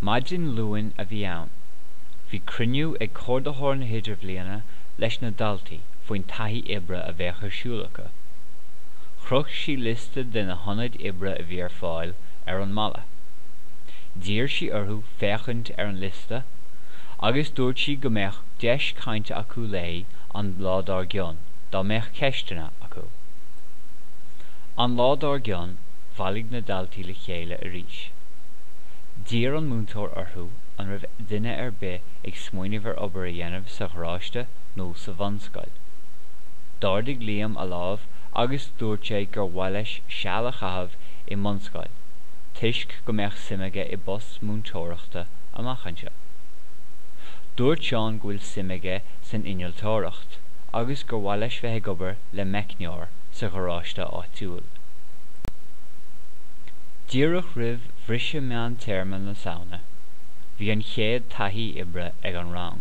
Maidin luin a bhí ann. Bhí cruinniú ag cordachóir na Idirbhliaine leis na daltaí faoin taithí Oibre a bheith ar siúlacha. Chruch sí lista de na honnaid Oibre a bhí ar fáil ar an mala. Dír sí orthú féchant ar an lista, agus dúirt sí go mbeadh 10 cainte acu lé an ládar gcionn, dá mbeadh ceistena acu. An ládar gcionn bhailligh na daltaí le chéile arís. Dír an múntóir orthú an raibh duine ar bith ag smaoinemh ar obair a dhéanamh sa ghráiste nó sa bhanscoil. Dardig Liam a lámh agus dúirt sé gur bhfuil leis sealadh chathab i mbonscoil, tuisc go mbeadh simige i bos múntóireachta amachchainte. Dúirt Seán go bhfuil simige san innealtóireacht, agus gur bhfuil leis bheith obair le Pictiúr sa ghráiste áitiúil. Díreach ribh bhriсе meán téirme na saona. Bhí an chéad taithí Oibre ag an rang.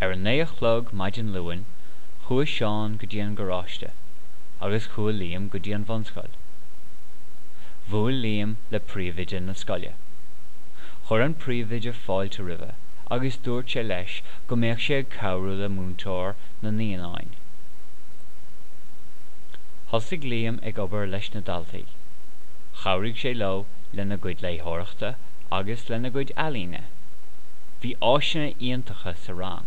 Ar an 9 chlog maidin luin, chuaigh Seán go dtí an gráiste, agus chuaigh Liam go dtí an bhanscoil. Bhuail Liam le príomhide na scoile. Chur an príomhide fáilte roimhe, agus dúirt sé leis go mbeadh sé ag cabhrú le múntóir na naonáin. Thosaigh Liam ag obair leis na daltaí. Chabhraigh sé leo le na gcuid léitheoireachta agus le na gcuid ealaíne. Bhí áisina iontacha sa rang.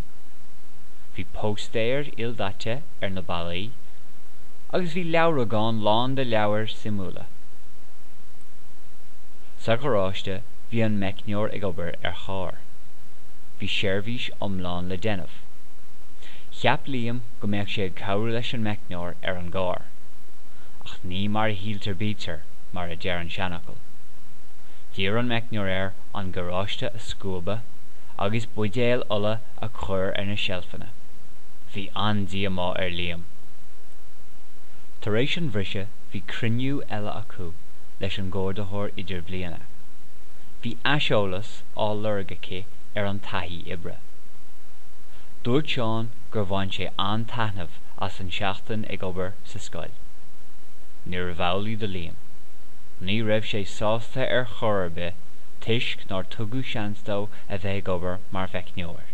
Bhí póstéir ildáte ar na ballaí, agus bhí leabhragáin lán de leabhar simúla. Sa ghráiste bhí an Pictiúr ag obair ar chár. Bhí seirbhís iomlán le déanamh. Cheap Liam go mbeadh sé ag cabhrú leis an Pictiúr ar an gcár, ach ní mar a hialtar bítear mar a deir an seanachal. Dír an Pictiúr ar an gráiste a scúba, agus buidéal ulla a chur ar na sealfanna. Bhí an-diamá ar Liam. Tar éis an bhriсе bhí cruinniú eile acu leis an gcordachóir Idirbhliaine. Bhí aiseolalas á lurgacha ar an taithí Oibre. Dúirt Seán gur bhain sé an-taitneamh as an seachtain ag obair sa scoil. Ní bhfeabhlaí do Liam. Ní raibh sé sásta ar chorbe, tuisc nar tugadh seansdó a bheith ag obair mar Pictiúr.